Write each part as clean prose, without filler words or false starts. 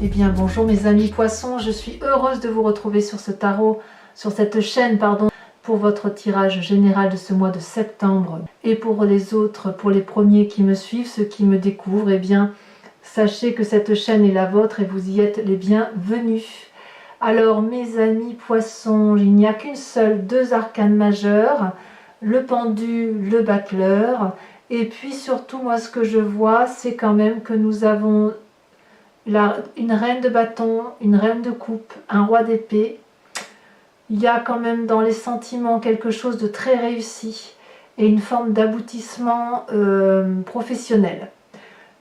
Eh bien bonjour mes amis poissons, je suis heureuse de vous retrouver sur ce tarot, sur cette chaîne pardon, pour votre tirage général de ce mois de septembre. Et pour les autres, pour les premiers qui me suivent, ceux qui me découvrent, eh bien sachez que cette chaîne est la vôtre et vous y êtes les bienvenus. Alors mes amis poissons, il n'y a qu'une seule, deux arcanes majeures, le pendu, le battleur, et puis surtout moi ce que je vois c'est quand même que nous avons une reine de bâton, une reine de coupe, un roi d'épée. Il y a quand même dans les sentiments quelque chose de très réussi et une forme d'aboutissement professionnel.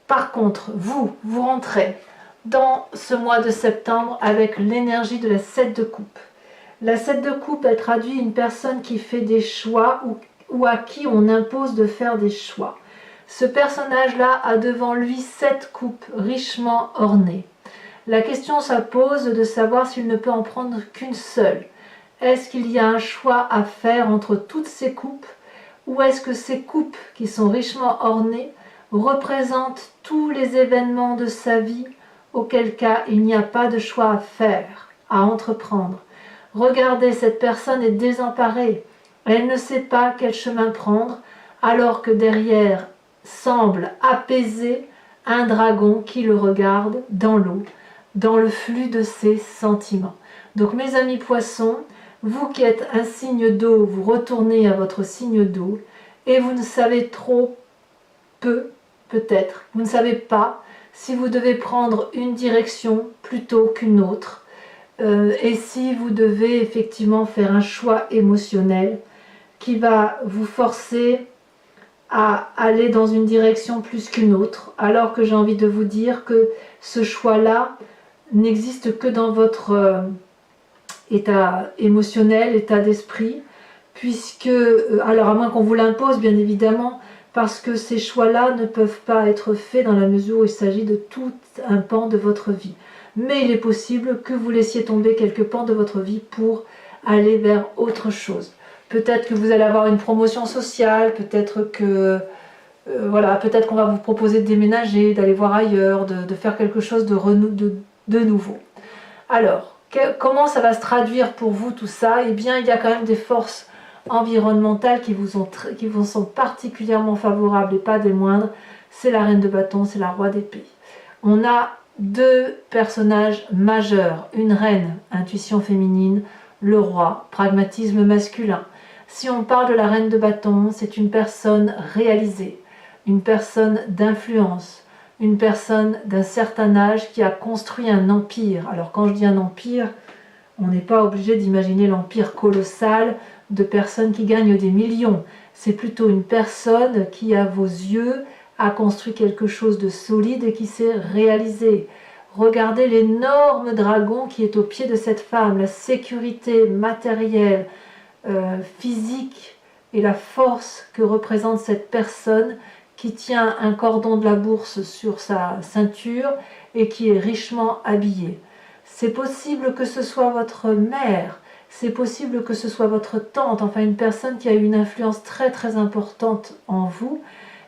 Par contre, vous rentrez dans ce mois de septembre avec l'énergie de la 7 de coupe. La 7 de coupe, elle traduit une personne qui fait des choix ou à qui on impose de faire des choix. Ce personnage-là a devant lui 7 coupes richement ornées. La question se pose de savoir s'il ne peut en prendre qu'une seule. Est-ce qu'il y a un choix à faire entre toutes ces coupes, ou est-ce que ces coupes qui sont richement ornées représentent tous les événements de sa vie, auquel cas il n'y a pas de choix à faire, à entreprendre. Regardez, cette personne est désemparée. Elle ne sait pas quel chemin prendre, alors que derrière semble apaiser un dragon qui le regarde dans l'eau, dans le flux de ses sentiments. Donc mes amis poissons, vous qui êtes un signe d'eau, vous retournez à votre signe d'eau et vous ne savez trop peu, peut-être, vous ne savez pas si vous devez prendre une direction plutôt qu'une autre et si vous devez effectivement faire un choix émotionnel qui va vous forcer à aller dans une direction plus qu'une autre, alors que j'ai envie de vous dire que ce choix-là n'existe que dans votre état émotionnel, état d'esprit, puisque, alors à moins qu'on vous l'impose bien évidemment, parce que ces choix-là ne peuvent pas être faits dans la mesure où il s'agit de tout un pan de votre vie. Mais il est possible que vous laissiez tomber quelques pans de votre vie pour aller vers autre chose. Peut-être que vous allez avoir une promotion sociale, peut-être que voilà, peut-être qu'on va vous proposer de déménager, d'aller voir ailleurs, de faire quelque chose de nouveau. Alors, comment ça va se traduire pour vous tout ça? Eh bien, il y a quand même des forces environnementales qui vous sont particulièrement favorables et pas des moindres. C'est la reine de bâton, c'est la roi d'épée. On a deux personnages majeurs, une reine, intuition féminine, le roi, pragmatisme masculin. Si on parle de la reine de bâton, c'est une personne réalisée, une personne d'influence, une personne d'un certain âge qui a construit un empire. Alors quand je dis un empire, on n'est pas obligé d'imaginer l'empire colossal de personnes qui gagnent des millions. C'est plutôt une personne qui, à vos yeux, a construit quelque chose de solide et qui s'est réalisé. Regardez l'énorme dragon qui est au pied de cette femme, la sécurité matérielle, physique et la force que représente cette personne qui tient un cordon de la bourse sur sa ceinture et qui est richement habillée. C'est possible que ce soit votre mère, c'est possible que ce soit votre tante, enfin une personne qui a une influence très très importante en vous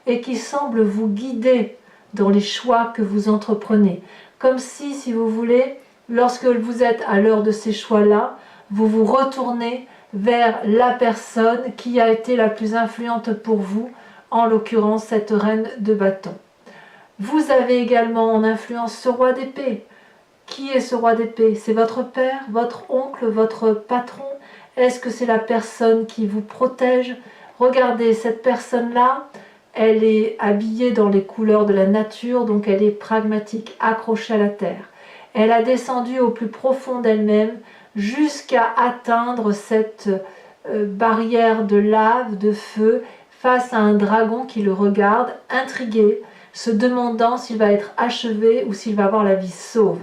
et qui semble vous guider dans les choix que vous entreprenez. Comme si vous voulez, lorsque vous êtes à l'heure de ces choix-là, vous vous retournez vers la personne qui a été la plus influente pour vous, en l'occurrence cette reine de bâton. Vous avez également en influence ce roi d'épée. Qui est ce roi d'épée? C'est votre père, votre oncle, votre patron? Est-ce que c'est la personne qui vous protège? Regardez, cette personne-là, elle est habillée dans les couleurs de la nature, donc elle est pragmatique, accrochée à la terre. Elle a descendu au plus profond d'elle-même jusqu'à atteindre cette barrière de lave, de feu, face à un dragon qui le regarde, intrigué, se demandant s'il va être achevé ou s'il va avoir la vie sauve.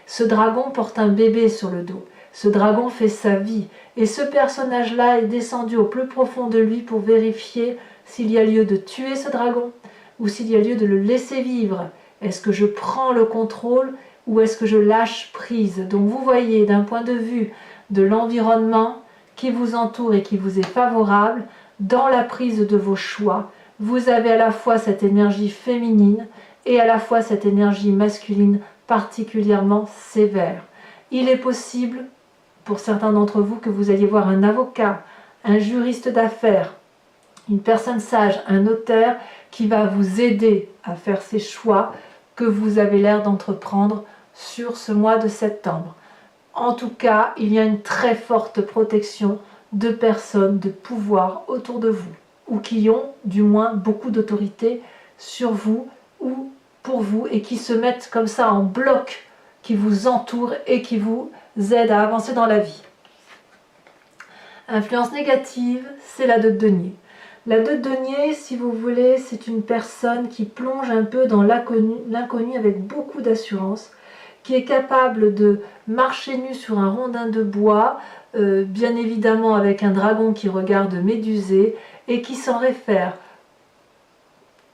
Ce dragon porte un bébé sur le dos. Ce dragon fait sa vie. Et ce personnage-là est descendu au plus profond de lui pour vérifier s'il y a lieu de tuer ce dragon ou s'il y a lieu de le laisser vivre. Est-ce que je prends le contrôle ou est-ce que je lâche prise? Donc vous voyez, d'un point de vue de l'environnement qui vous entoure et qui vous est favorable, dans la prise de vos choix, vous avez à la fois cette énergie féminine et à la fois cette énergie masculine particulièrement sévère. Il est possible, pour certains d'entre vous, que vous alliez voir un avocat, un juriste d'affaires, une personne sage, un notaire qui va vous aider à faire ces choix que vous avez l'air d'entreprendre sur ce mois de septembre. En tout cas, il y a une très forte protection de personnes de pouvoir autour de vous, ou qui ont du moins beaucoup d'autorité sur vous ou pour vous, et qui se mettent comme ça en bloc, qui vous entourent et qui vous aident à avancer dans la vie. Influence négative, c'est la 2 de denier. La 2 de denier, si vous voulez, c'est une personne qui plonge un peu dans l'inconnu avec beaucoup d'assurance, qui est capable de marcher nu sur un rondin de bois, bien évidemment avec un dragon qui regarde médusé, et qui s'en réfère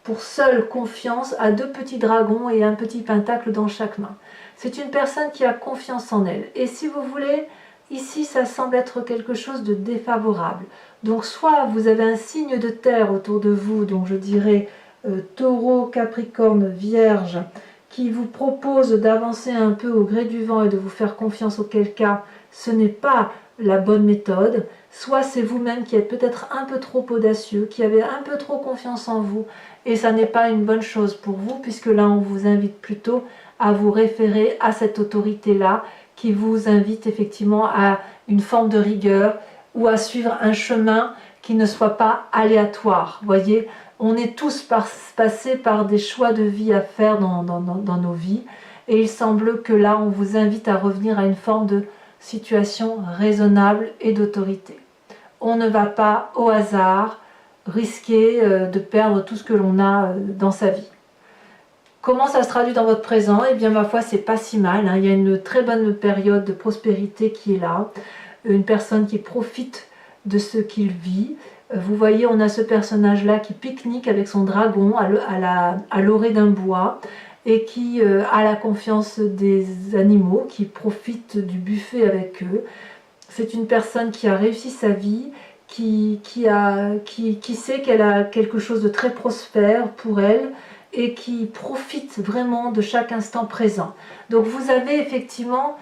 pour seule confiance à 2 petits dragons et un petit pentacle dans chaque main. C'est une personne qui a confiance en elle. Et si vous voulez, ici ça semble être quelque chose de défavorable. Donc soit vous avez un signe de terre autour de vous, donc je dirais Taureau, Capricorne, Vierge, qui vous propose d'avancer un peu au gré du vent et de vous faire confiance, auquel cas ce n'est pas la bonne méthode. Soit c'est vous-même qui êtes peut-être un peu trop audacieux, qui avez un peu trop confiance en vous, et ça n'est pas une bonne chose pour vous, puisque là on vous invite plutôt à vous référer à cette autorité-là, qui vous invite effectivement à une forme de rigueur, ou à suivre un chemin qui ne soit pas aléatoire. Vous voyez, on est tous passés par des choix de vie à faire dans nos vies, et il semble que là on vous invite à revenir à une forme de situation raisonnable et d'autorité. On ne va pas au hasard risquer de perdre tout ce que l'on a dans sa vie. Comment ça se traduit dans votre présent? Eh bien, ma foi, c'est pas si mal, hein. Il y a une très bonne période de prospérité qui est là, une personne qui profite de ce qu'il vit. Vous voyez, on a ce personnage-là qui pique-nique avec son dragon à l'orée d'un bois, et qui a la confiance des animaux, qui profite du buffet avec eux. C'est une personne qui a réussi sa vie, qui sait qu'elle a quelque chose de très prospère pour elle, et qui profite vraiment de chaque instant présent. Donc vous avez effectivement,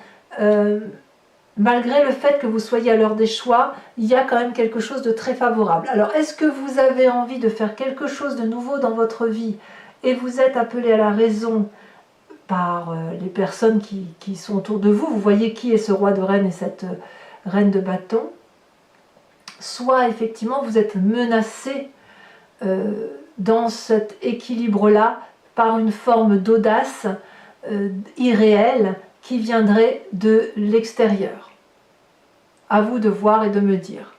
malgré le fait que vous soyez à l'heure des choix, il y a quand même quelque chose de très favorable. Alors est-ce que vous avez envie de faire quelque chose de nouveau dans votre vie, et vous êtes appelé à la raison par les personnes qui sont autour de vous? Vous voyez qui est ce roi de reine et cette reine de bâton. Soit effectivement vous êtes menacé dans cet équilibre-là par une forme d'audace irréelle qui viendrait de l'extérieur. À vous de voir et de me dire.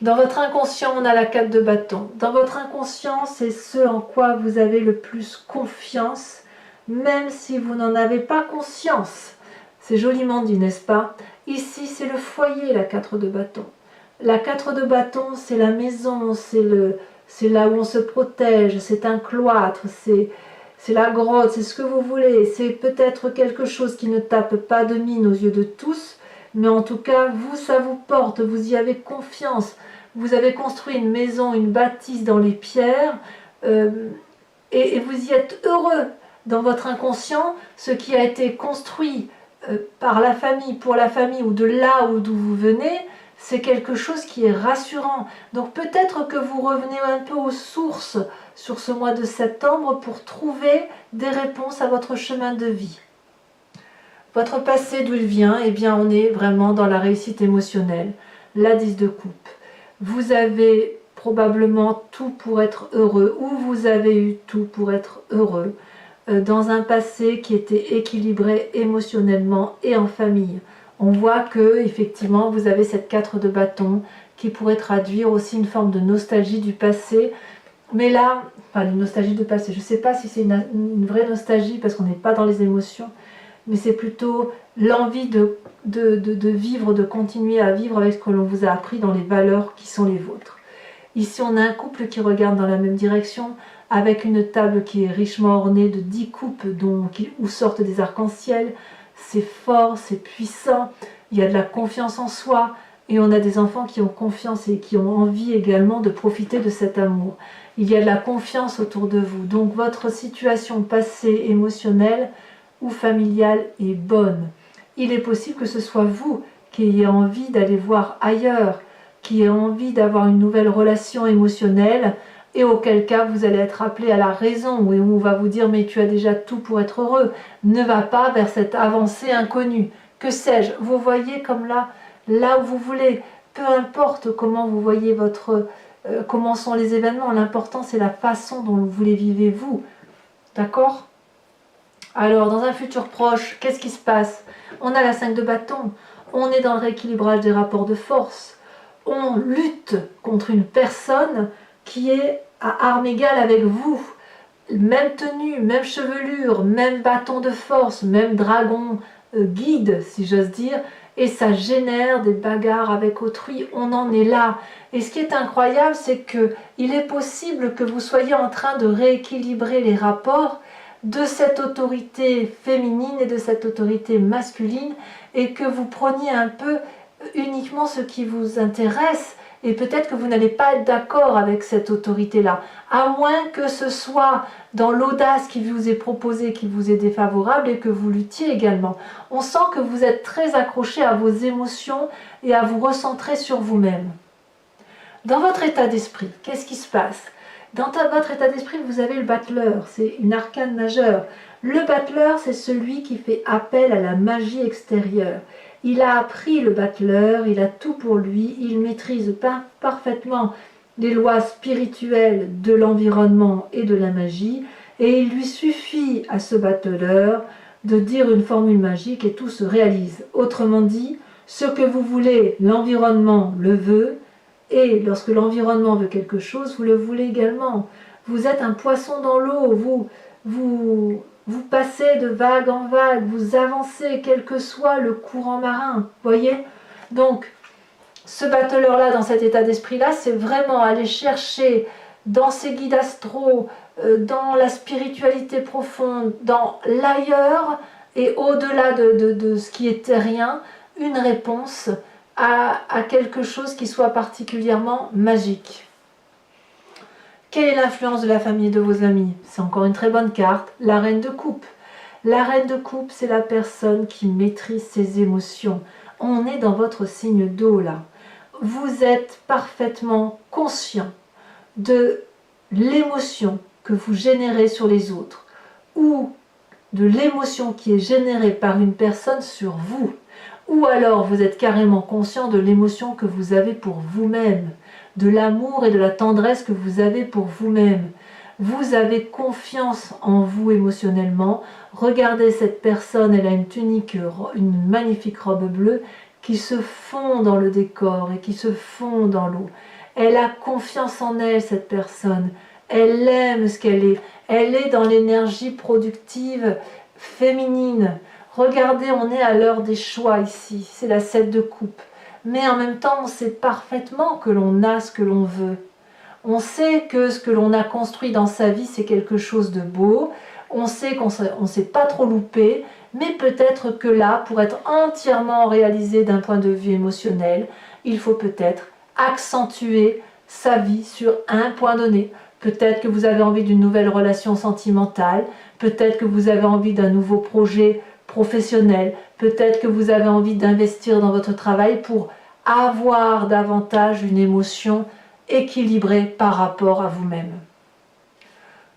Dans votre inconscient, on a la 4 de bâton. Dans votre inconscient, c'est ce en quoi vous avez le plus confiance, même si vous n'en avez pas conscience. C'est joliment dit, n'est-ce pas? Ici, c'est le foyer, la 4 de bâton. La 4 de bâton, c'est la maison, c'est là où on se protège, c'est un cloître, c'est la grotte, c'est ce que vous voulez. C'est peut-être quelque chose qui ne tape pas de mine aux yeux de tous, mais en tout cas, vous, ça vous porte, vous y avez confiance. Vous avez construit une maison, une bâtisse dans les pierres, et vous y êtes heureux. Dans votre inconscient, ce qui a été construit par la famille, pour la famille, ou de là d'où vous venez, c'est quelque chose qui est rassurant. Donc peut-être que vous revenez un peu aux sources sur ce mois de septembre pour trouver des réponses à votre chemin de vie. Votre passé, d'où il vient? Eh bien, on est vraiment dans la réussite émotionnelle. La 10 de coupe. Vous avez probablement tout pour être heureux, ou vous avez eu tout pour être heureux, dans un passé qui était équilibré émotionnellement et en famille. On voit que effectivement vous avez cette 4 de bâton qui pourrait traduire aussi une forme de nostalgie du passé. Mais là, enfin une nostalgie du passé, je ne sais pas si c'est une vraie nostalgie parce qu'on n'est pas dans les émotions, mais c'est plutôt l'envie de vivre, de continuer à vivre avec ce que l'on vous a appris dans les valeurs qui sont les vôtres. Ici on a un couple qui regarde dans la même direction, avec une table qui est richement ornée de 10 coupes où sortent des arcs-en-ciel. C'est fort, c'est puissant, il y a de la confiance en soi, et on a des enfants qui ont confiance et qui ont envie également de profiter de cet amour. Il y a de la confiance autour de vous, donc votre situation passée émotionnelle ou familiale est bonne. Il est possible que ce soit vous qui ayez envie d'aller voir ailleurs, qui ayez envie d'avoir une nouvelle relation émotionnelle, et auquel cas vous allez être appelé à la raison, et on va vous dire mais tu as déjà tout pour être heureux, ne va pas vers cette avancée inconnue. Que sais-je, vous voyez comme là où vous voulez, peu importe comment vous voyez comment sont les événements, l'important c'est la façon dont vous les vivez vous, d'accord? Alors dans un futur proche, qu'est-ce qui se passe? On a la 5 de bâton, on est dans le rééquilibrage des rapports de force, on lutte contre une personne qui est à armes égales avec vous, même tenue, même chevelure, même bâton de force, même dragon guide si j'ose dire, et ça génère des bagarres avec autrui, on en est là. Et ce qui est incroyable, c'est que il est possible que vous soyez en train de rééquilibrer les rapports de cette autorité féminine et de cette autorité masculine, et que vous preniez un peu uniquement ce qui vous intéresse, et peut-être que vous n'allez pas être d'accord avec cette autorité-là, à moins que ce soit dans l'audace qui vous est proposée, qui vous est défavorable, et que vous luttiez également. On sent que vous êtes très accroché à vos émotions et à vous recentrer sur vous-même. Dans votre état d'esprit, qu'est-ce qui se passe? Dans votre état d'esprit, vous avez le battleur, c'est une arcane majeure. Le battleur, c'est celui qui fait appel à la magie extérieure. Il a appris le battleur, il a tout pour lui, il maîtrise parfaitement les lois spirituelles de l'environnement et de la magie, et il lui suffit à ce battleur de dire une formule magique et tout se réalise. Autrement dit, ce que vous voulez, l'environnement le veut, et lorsque l'environnement veut quelque chose, vous le voulez également. Vous êtes un poisson dans l'eau, vous passez de vague en vague, vous avancez quel que soit le courant marin, voyez? Donc, ce battleur-là, dans cet état d'esprit-là, c'est vraiment aller chercher dans ses guides astraux, dans la spiritualité profonde, dans l'ailleurs et au-delà de ce qui est terrien, une réponse à quelque chose qui soit particulièrement magique. Quelle est l'influence de la famille et de vos amis? C'est encore une très bonne carte, la reine de coupe. La reine de coupe, c'est la personne qui maîtrise ses émotions. On est dans votre signe d'eau là. Vous êtes parfaitement conscient de l'émotion que vous générez sur les autres ou de l'émotion qui est générée par une personne sur vous. Ou alors vous êtes carrément conscient de l'émotion que vous avez pour vous-même, de l'amour et de la tendresse que vous avez pour vous-même. Vous avez confiance en vous émotionnellement. Regardez cette personne, elle a une tunique, une magnifique robe bleue qui se fond dans le décor et qui se fond dans l'eau. Elle a confiance en elle, cette personne. Elle aime ce qu'elle est. Elle est dans l'énergie productive féminine. Regardez, on est à l'heure des choix ici. C'est la 7 de coupe. Mais en même temps, on sait parfaitement que l'on a ce que l'on veut. On sait que ce que l'on a construit dans sa vie, c'est quelque chose de beau. On sait qu'on ne s'est pas trop loupé, mais peut-être que là, pour être entièrement réalisé d'un point de vue émotionnel, il faut peut-être accentuer sa vie sur un point donné. Peut-être que vous avez envie d'une nouvelle relation sentimentale, peut-être que vous avez envie d'un nouveau projet professionnel, peut-être que vous avez envie d'investir dans votre travail pour avoir davantage une émotion équilibrée par rapport à vous-même.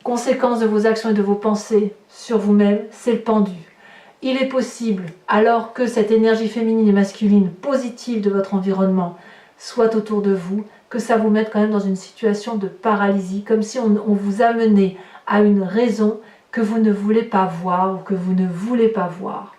Conséquence de vos actions et de vos pensées sur vous-même, c'est le pendu. Il est possible, alors que cette énergie féminine et masculine positive de votre environnement soit autour de vous, que ça vous mette quand même dans une situation de paralysie, comme si on vous amenait à une raison que vous ne voulez pas voir ou que vous ne voulez pas voir.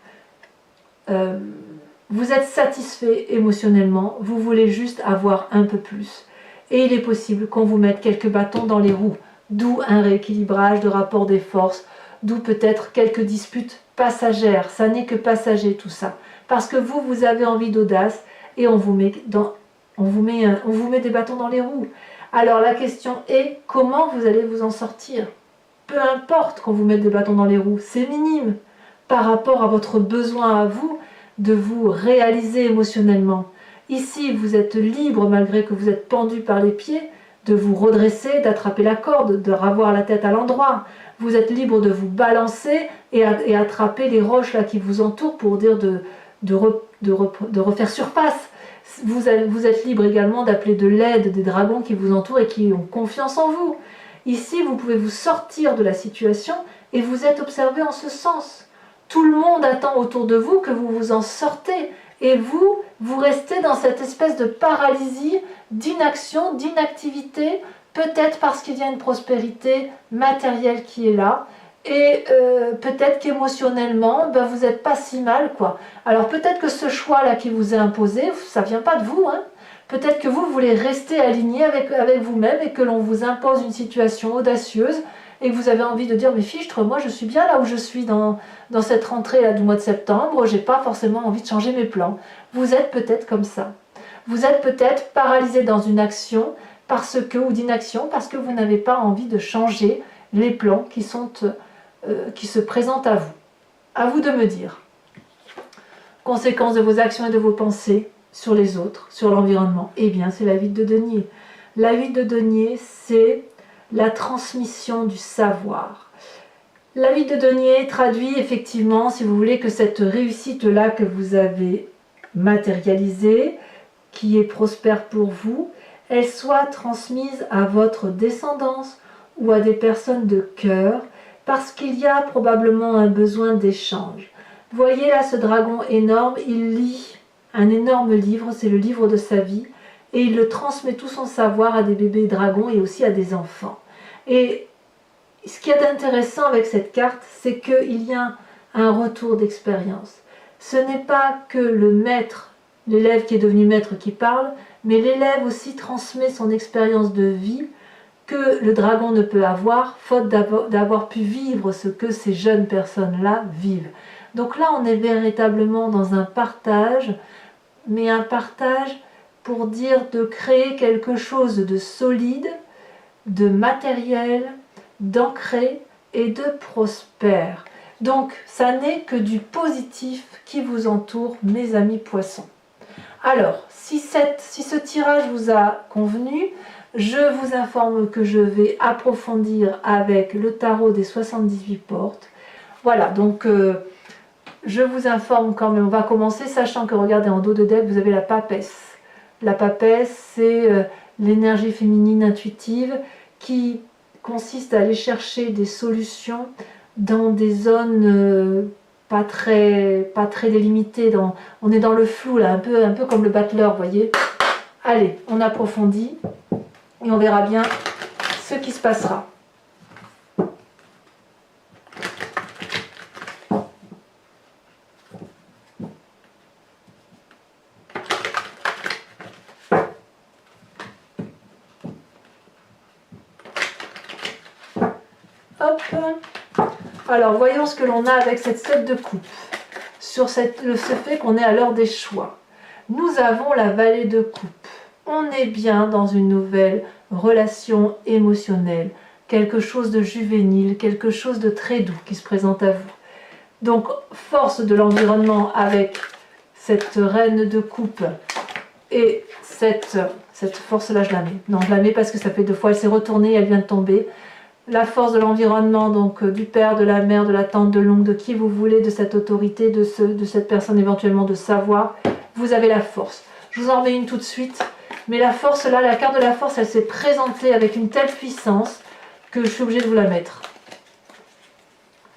Vous êtes satisfait émotionnellement, vous voulez juste avoir un peu plus. Et il est possible qu'on vous mette quelques bâtons dans les roues, d'où un rééquilibrage de rapport des forces, d'où peut-être quelques disputes passagères. Ça n'est que passager tout ça. Parce que vous avez envie d'audace et on vous met des bâtons dans les roues. Alors la question est, comment vous allez vous en sortir? Peu importe qu'on vous mette des bâtons dans les roues, c'est minime par rapport à votre besoin à vous de vous réaliser émotionnellement. Ici, vous êtes libre malgré que vous êtes pendu par les pieds, de vous redresser, d'attraper la corde, de ravoir la tête à l'endroit. Vous êtes libre de vous balancer et attraper les roches là qui vous entourent pour dire de refaire surface. Vous êtes libre également d'appeler de l'aide des dragons qui vous entourent et qui ont confiance en vous. Ici, vous pouvez vous sortir de la situation et vous êtes observé en ce sens. Tout le monde attend autour de vous que vous vous en sortez. Et vous restez dans cette espèce de paralysie, d'inaction, d'inactivité, peut-être parce qu'il y a une prospérité matérielle qui est là, et peut-être qu'émotionnellement, ben, vous n'êtes pas si mal, quoi. Alors peut-être que ce choix-là qui vous est imposé, ça ne vient pas de vous, hein. Peut-être que vous voulez rester aligné avec vous-même et que l'on vous impose une situation audacieuse et que vous avez envie de dire « mais fichtre, moi je suis bien là où je suis dans cette rentrée là, du mois de septembre, j'ai pas forcément envie de changer mes plans ». Vous êtes peut-être comme ça. Vous êtes peut-être paralysé dans une action ou d'inaction parce que vous n'avez pas envie de changer les plans qui se présentent à vous. À vous de me dire. Conséquence de vos actions et de vos pensées sur les autres, sur l'environnement. Eh bien, c'est la 8 de denier. La 8 de denier, c'est la transmission du savoir. La 8 de denier traduit effectivement, si vous voulez, que cette réussite-là que vous avez matérialisée, qui est prospère pour vous, elle soit transmise à votre descendance ou à des personnes de cœur, parce qu'il y a probablement un besoin d'échange. Voyez là ce dragon énorme, il lit un énorme livre, c'est le livre de sa vie, et il le transmet tout son savoir à des bébés dragons et aussi à des enfants. Et ce qui est intéressant avec cette carte, c'est qu'il y a un retour d'expérience. Ce n'est pas que le maître, l'élève qui est devenu maître qui parle, mais l'élève aussi transmet son expérience de vie que le dragon ne peut avoir, faute d'avoir pu vivre ce que ces jeunes personnes-là vivent. Donc là, on est véritablement dans un partage, mais un partage pour dire de créer quelque chose de solide, de matériel, d'ancré et de prospère. Donc, ça n'est que du positif qui vous entoure, mes amis poissons. Alors, si ce tirage vous a convenu, je vous informe que je vais approfondir avec le tarot des 78 portes. Voilà, donc je vous informe quand même, on va commencer, sachant que, regardez, en dos de deck, vous avez la papesse. La papesse, c'est l'énergie féminine intuitive qui consiste à aller chercher des solutions dans des zones pas très délimitées. On est dans le flou, là, un peu comme le battleur, vous voyez. Allez, on approfondit et on verra bien ce qui se passera. Hop. Alors, voyons ce que l'on a avec cette 7 de coupe. Sur ce fait qu'on est à l'heure des choix. Nous avons la vallée de coupe. On est bien dans une nouvelle relation émotionnelle. Quelque chose de juvénile, quelque chose de très doux qui se présente à vous. Donc, force de l'environnement avec cette reine de coupe et cette force-là, je la mets. Non, je la mets parce que ça fait 2 fois, elle s'est retournée, elle vient de tomber. La force de l'environnement, donc du père, de la mère, de la tante, de l'oncle, de qui vous voulez, de cette autorité, de cette personne éventuellement de savoir, vous avez la force. Je vous en remets une tout de suite, mais la force là, la carte de la force, elle s'est présentée avec une telle puissance que je suis obligée de vous la mettre.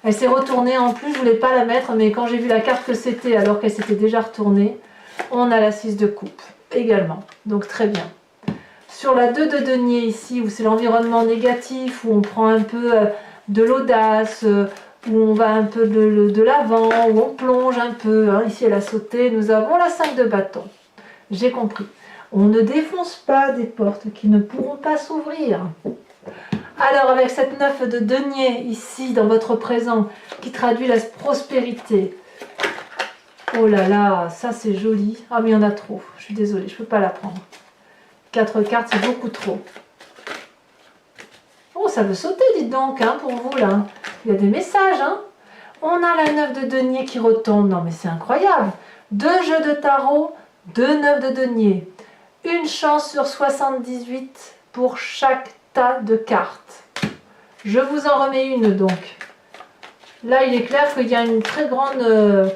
Elle s'est retournée en plus, je ne voulais pas la mettre, mais quand j'ai vu la carte que c'était, alors qu'elle s'était déjà retournée, on a la 6 de coupe également, donc très bien. Sur la 2 de denier ici, où c'est l'environnement négatif, où on prend un peu de l'audace, où on va un peu de l'avant, où on plonge un peu, hein. Ici elle a sauté, nous avons la 5 de bâton. J'ai compris. On ne défonce pas des portes qui ne pourront pas s'ouvrir. Alors avec cette 9 de denier ici, dans votre présent, qui traduit la prospérité. Oh là là, ça c'est joli. Ah mais il y en a trop, je suis désolée, je ne peux pas la prendre. 4 cartes, c'est beaucoup trop. Oh, ça veut sauter, dites donc, hein, pour vous, là. Il y a des messages, hein. On a la 9 de denier qui retombe. Non, mais c'est incroyable. 2 jeux de tarot, 2 9 de denier. Une chance sur 78% pour chaque tas de cartes. Je vous en remets une donc. Là, il est clair qu'il y a une très grande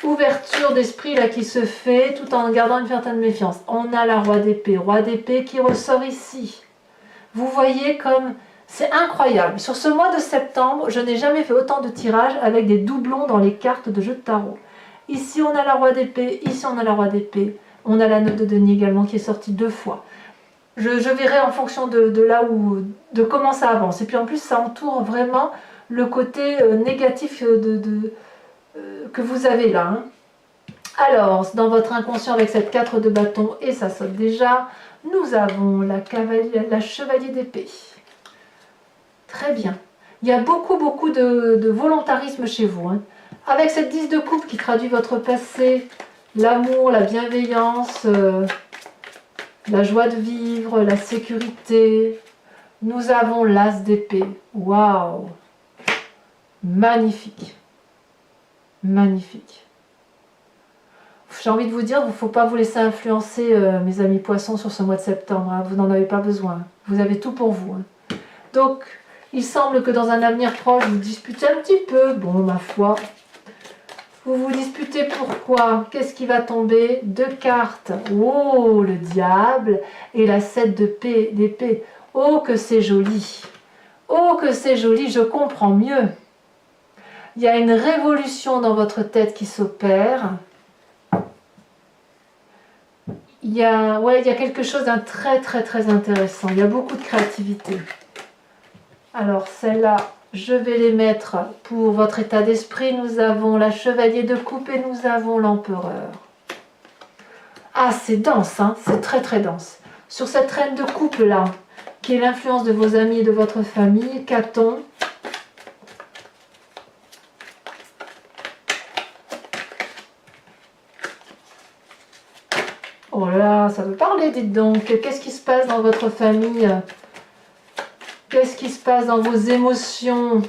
ouverture d'esprit là qui se fait tout en gardant une certaine méfiance. On a la roi d'épée qui ressort ici. Vous voyez comme c'est incroyable. Sur ce mois de septembre, je n'ai jamais fait autant de tirages avec des doublons dans les cartes de jeu de tarot. Ici, on a la roi d'épée, ici, on a la roi d'épée. On a la 9 de denier également qui est sortie 2 fois. Je verrai en fonction de là où, de comment ça avance. Et puis en plus, ça entoure vraiment le côté négatif que vous avez là. Hein. Alors, dans votre inconscient avec cette 4 de bâton, et ça saute déjà, nous avons la chevalier d'épée. Très bien. Il y a beaucoup de volontarisme chez vous. Hein. Avec cette 10 de coupe qui traduit votre passé, l'amour, la bienveillance, la joie de vivre, la sécurité. Nous avons l'as d'épée. Waouh! Magnifique. Magnifique. J'ai envie de vous dire, il ne faut pas vous laisser influencer, mes amis poissons, sur ce mois de septembre. Hein. Vous n'en avez pas besoin. Vous avez tout pour vous. Hein. Donc, il semble que dans un avenir proche, vous disputez un petit peu. Bon, ma foi. Vous vous disputez pourquoi? Qu'est-ce qui va tomber? 2 cartes. Oh, le diable. Et la 7 d'épée. Oh, que c'est joli. Oh, que c'est joli. Je comprends mieux. Il y a une révolution dans votre tête qui s'opère. Il y a quelque chose d'un très intéressant. Il y a beaucoup de créativité. Alors, celle-là, je vais les mettre pour votre état d'esprit. Nous avons la chevalier de coupe et nous avons l'empereur. Ah, c'est dense, hein, c'est très dense. Sur cette reine de coupe là, qui est l'influence de vos amis et de votre famille, qu'a-t-on? Oh là, ça veut parler, dites donc. Qu'est-ce qui se passe dans votre famille? Qu'est-ce qui se passe dans vos émotions?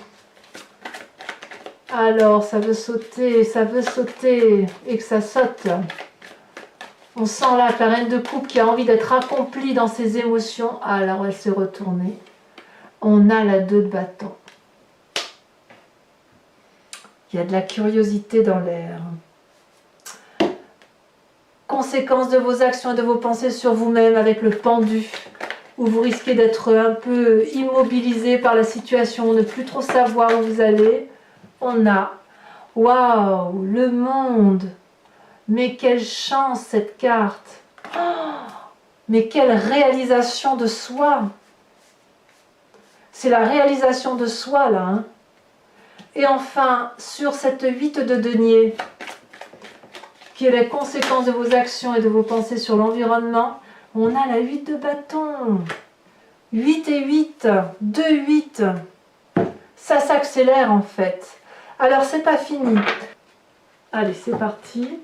Alors, ça veut sauter, et que ça saute. On sent là que la reine de coupe qui a envie d'être accomplie dans ses émotions. Alors, elle s'est retournée. On a la 2 de bâton. Il y a de la curiosité dans l'air. Conséquences de vos actions et de vos pensées sur vous-même avec le pendu, où vous risquez d'être un peu immobilisé par la situation, ne plus trop savoir où vous allez. On a, waouh, le monde. Mais quelle chance cette carte. Oh, mais quelle réalisation de soi. C'est la réalisation de soi là. Hein. Et enfin, sur cette 8 de denier, qui est la conséquence de vos actions et de vos pensées sur l'environnement, on a la 8 de bâton. 8 et 8, 2, 8. Ça s'accélère en fait. Alors c'est pas fini. Allez, c'est parti.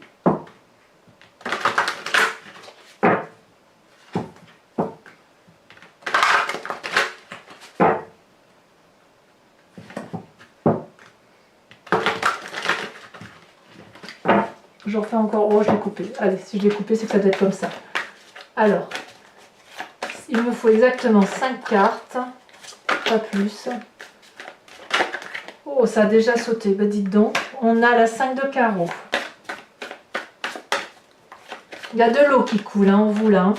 J'en fais encore. Oh, je l'ai coupé. Allez, si je l'ai coupé, c'est que ça doit être comme ça. Alors, il me faut exactement 5 cartes, pas plus. Oh, ça a déjà sauté. Bah, dites donc, on a la 5 de carreau. Il y a de l'eau qui coule en vous là.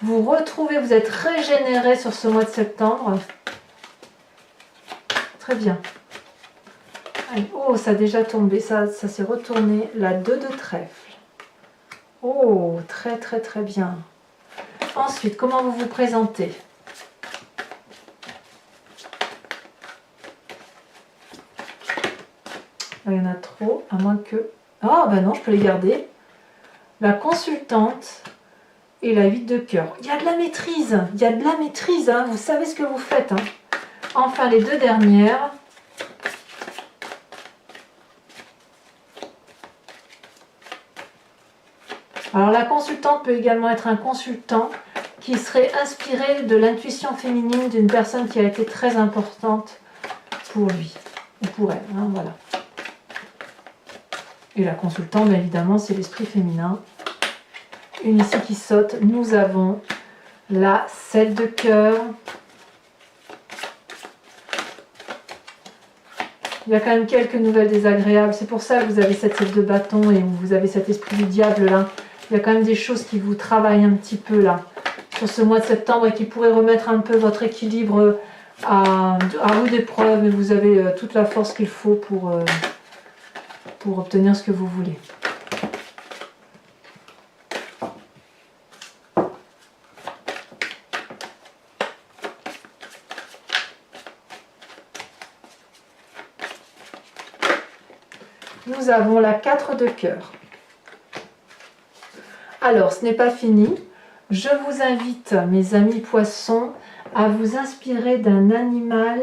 Vous retrouvez, vous êtes régénéré sur ce mois de septembre. Très bien. Allez, oh, ça a déjà tombé, ça s'est retourné. La 2 de trèfle. Oh, très bien. Ensuite, comment vous vous présentez? Il y en a trop, à moins que... Ah, ben non, je peux les garder. La consultante et la 8 de cœur. Il y a de la maîtrise, hein. Vous savez ce que vous faites. Hein. Enfin, les 2 dernières. Alors la consultante peut également être un consultant qui serait inspiré de l'intuition féminine d'une personne qui a été très importante pour lui, ou pour elle, hein, voilà. Et la consultante, bien évidemment, c'est l'esprit féminin. Une ici qui saute, nous avons la 7 de cœur. Il y a quand même quelques nouvelles désagréables. C'est pour ça que vous avez cette 7 de bâton et vous avez cet esprit du diable là. Il y a quand même des choses qui vous travaillent un petit peu là, sur ce mois de septembre et qui pourraient remettre un peu votre équilibre à rude épreuve. Mais vous avez toute la force qu'il faut pour obtenir ce que vous voulez. Nous avons la 4 de cœur. Alors, ce n'est pas fini. Je vous invite, mes amis poissons, à vous inspirer d'un animal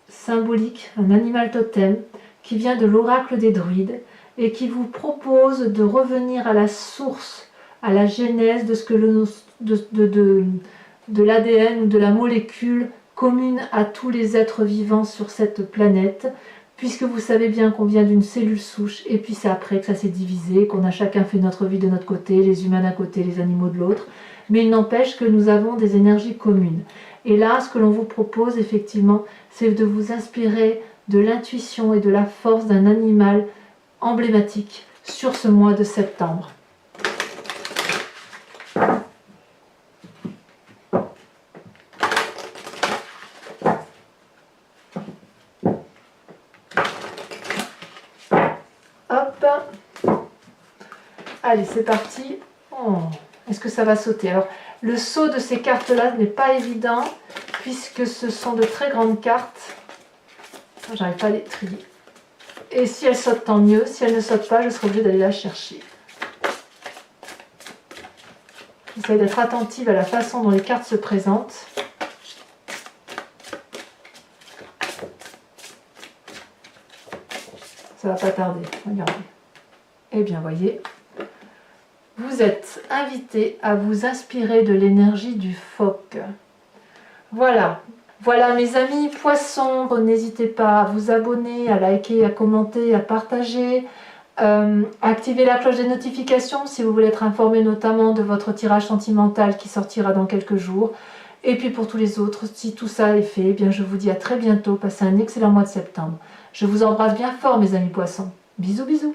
symbolique, un animal totem, qui vient de l'oracle des druides et qui vous propose de revenir à la source, à la genèse de ce que de l'ADN ou de la molécule commune à tous les êtres vivants sur cette planète, puisque vous savez bien qu'on vient d'une cellule souche, et puis c'est après que ça s'est divisé, qu'on a chacun fait notre vie de notre côté, les humains d'un côté, les animaux de l'autre, mais il n'empêche que nous avons des énergies communes. Et là, ce que l'on vous propose, effectivement, c'est de vous inspirer de l'intuition et de la force d'un animal emblématique sur ce mois de septembre. Hop. Allez, c'est parti. Oh, est-ce que ça va sauter? Alors, le saut de ces cartes-là n'est pas évident, puisque ce sont de très grandes cartes. J'arrive pas à les trier. Et si elles sautent, tant mieux. Si elles ne sautent pas, je serai obligée d'aller la chercher. J'essaie d'être attentive à la façon dont les cartes se présentent. Ça va pas tarder, regardez. Eh bien, voyez, vous êtes invité à vous inspirer de l'énergie du phoque. Voilà. Voilà mes amis poissons, n'hésitez pas à vous abonner, à liker, à commenter, à partager, activer la cloche des notifications si vous voulez être informé notamment de votre tirage sentimental qui sortira dans quelques jours. Et puis pour tous les autres, si tout ça est fait, eh bien je vous dis à très bientôt, passez un excellent mois de septembre. Je vous embrasse bien fort mes amis poissons. Bisous bisous.